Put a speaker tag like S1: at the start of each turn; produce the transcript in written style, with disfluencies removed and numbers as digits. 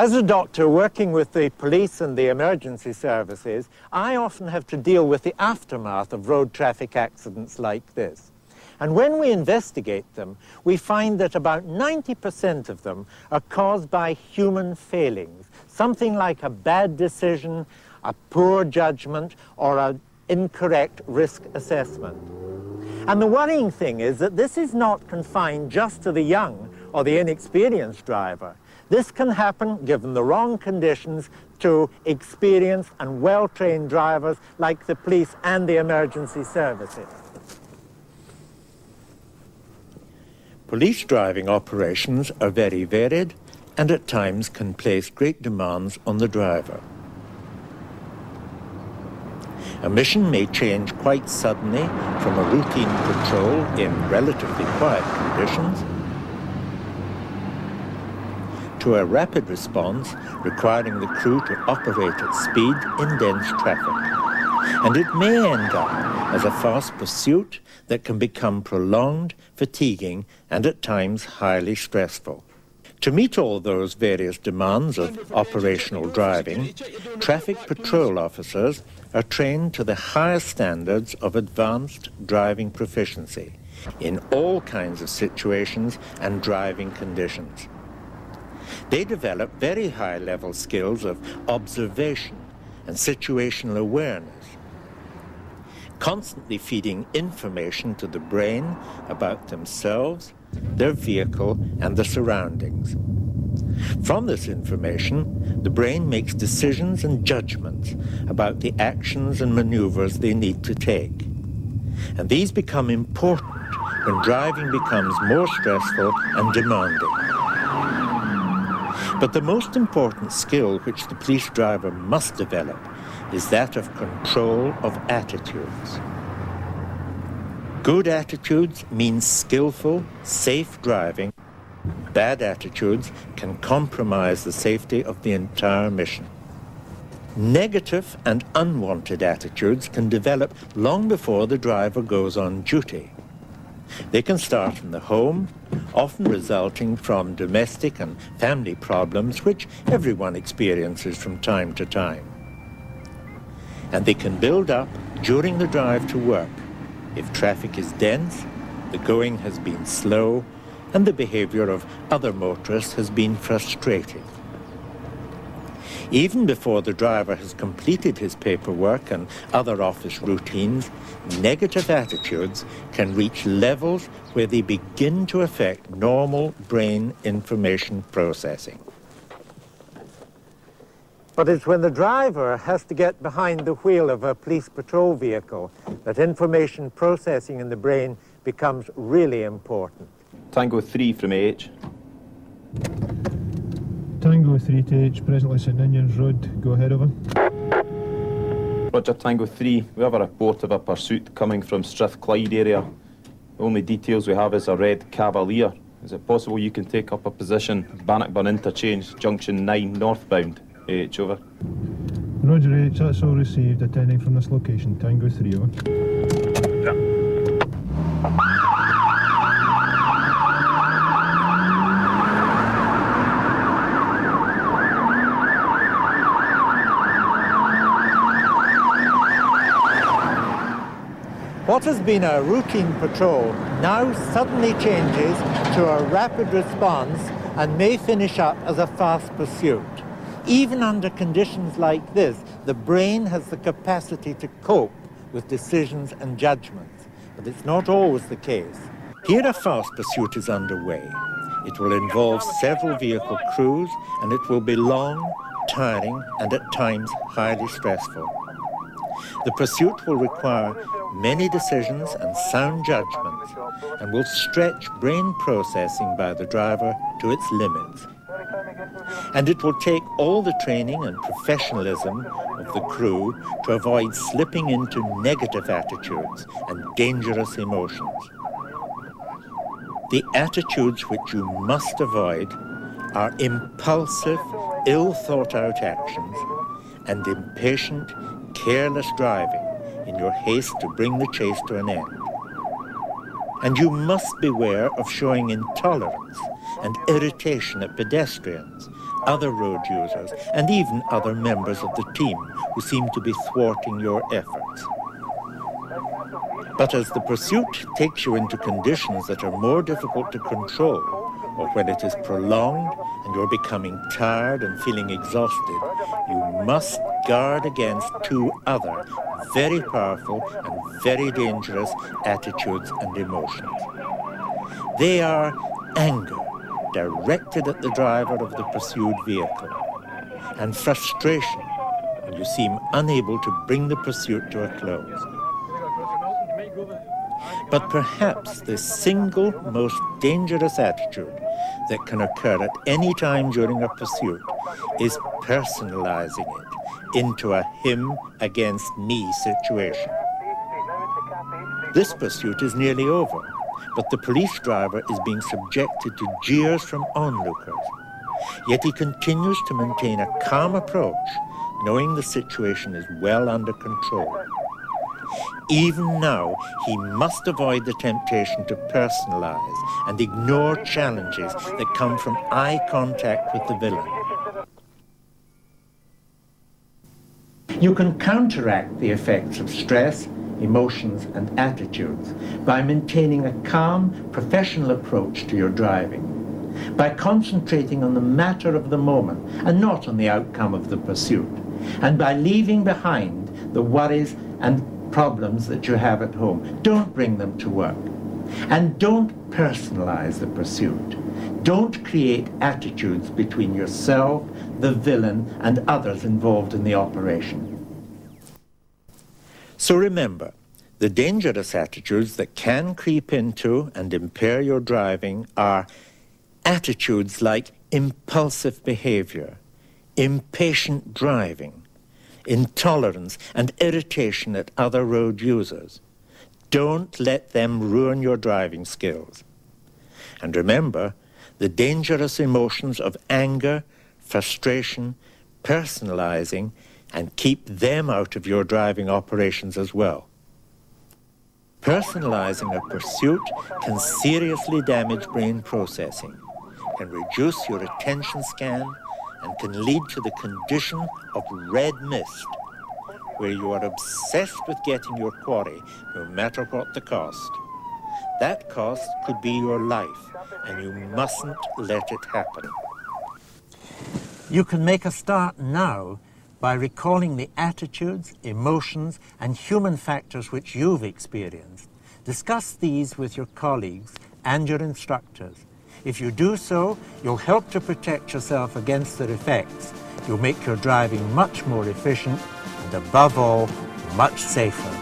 S1: As a doctor working with the police and the emergency services, I often have to deal with the aftermath of road traffic accidents like this. And when we investigate them, we find that about 90% of them are caused by human failings, something like a bad decision, a poor judgment, or an incorrect risk assessment. And the worrying thing is that this is not confined just to the young or the inexperienced driver. This can happen, given the wrong conditions, to experienced and well-trained drivers like the police and the emergency services. Police driving operations are very varied and at times can place great demands on the driver. A mission may change quite suddenly from a routine patrol in relatively quiet conditions to a rapid response requiring the crew to operate at speed in dense traffic. And it may end up as a fast pursuit that can become prolonged, fatiguing, and at times highly stressful. To meet all those various demands of operational driving, traffic patrol officers are trained to the highest standards of advanced driving proficiency in all kinds of situations and driving conditions. They develop very high-level skills of observation and situational awareness, constantly feeding information to the brain about themselves, their vehicle, and the surroundings. From this information, the brain makes decisions and judgments about the actions and maneuvers they need to take. And these become important when driving becomes more stressful and demanding. But the most important skill which the police driver must develop is that of control of attitudes. Good attitudes mean skillful, safe driving. Bad attitudes can compromise the safety of the entire mission. Negative and unwanted attitudes can develop long before the driver goes on duty. They can start in the home, often resulting from domestic and family problems which everyone experiences from time to time. And they can build up during the drive to work if traffic is dense, the going has been slow, and the behavior of other motorists has been frustrating. Even before the driver has completed his paperwork and other office routines, negative attitudes can reach levels where they begin to affect normal brain information processing. But it's when the driver has to get behind the wheel of a police patrol vehicle that information processing in the brain becomes really important.
S2: Tango 3 from AH.
S3: Tango 3 to H, presently St Ninians Road. Go ahead, over.
S2: Roger, Tango 3. We have a report of a pursuit coming from Strathclyde area. The only details we have is a red Cavalier. Is it possible you can take up a position, Bannockburn Interchange, junction 9 northbound? AH, over.
S3: Roger H, that's all received. Attending from this location. Tango 3, over.
S2: Yeah.
S1: What has been a routine patrol now suddenly changes to a rapid response and may finish up as a fast pursuit. Even under conditions like this, the brain has the capacity to cope with decisions and judgments, but it's not always the case. Here a fast pursuit is underway. It will involve several vehicle crews, and it will be long, tiring, and at times highly stressful. The pursuit will require many decisions and sound judgments, and will stretch brain processing by the driver to its limits. And it will take all the training and professionalism of the crew to avoid slipping into negative attitudes and dangerous emotions. The attitudes which you must avoid are impulsive, ill-thought-out actions and impatient, careless driving in your haste to bring the chase to an end. And you must beware of showing intolerance and irritation at pedestrians, other road users, and even other members of the team who seem to be thwarting your efforts. But as the pursuit takes you into conditions that are more difficult to control, or when it is prolonged and you're becoming tired and feeling exhausted, you must guard against two other very powerful and very dangerous attitudes and emotions. They are anger, directed at the driver of the pursued vehicle, and frustration when you seem unable to bring the pursuit to a close. But perhaps the single most dangerous attitude that can occur at any time during a pursuit is personalizing it into a him against me situation. This pursuit is nearly over, but the police driver is being subjected to jeers from onlookers. Yet he continues to maintain a calm approach, knowing the situation is well under control. Even now, he must avoid the temptation to personalize and ignore challenges that come from eye contact with the villain. You can counteract the effects of stress, emotions, and attitudes by maintaining a calm, professional approach to your driving, by concentrating on the matter of the moment and not on the outcome of the pursuit, and by leaving behind the worries and problems that you have at home. Don't bring them to work. And don't personalize the pursuit. Don't create attitudes between yourself, the villain, and others involved in the operation. So remember, the dangerous attitudes that can creep into and impair your driving are attitudes like impulsive behavior, impatient driving, intolerance and irritation at other road users. Don't let them ruin your driving skills. And remember, the dangerous emotions of anger, frustration, personalizing, and keep them out of your driving operations as well. Personalizing a pursuit can seriously damage brain processing, can reduce your attention span, and can lead to the condition of red mist, where you are obsessed with getting your quarry no matter what the cost. That cost could be your life, and you mustn't let it happen. You can make a start now by recalling the attitudes, emotions, and human factors which you've experienced. Discuss these with your colleagues and your instructors. If you do so, you'll help to protect yourself against their effects. You'll make your driving much more efficient and, above all, much safer.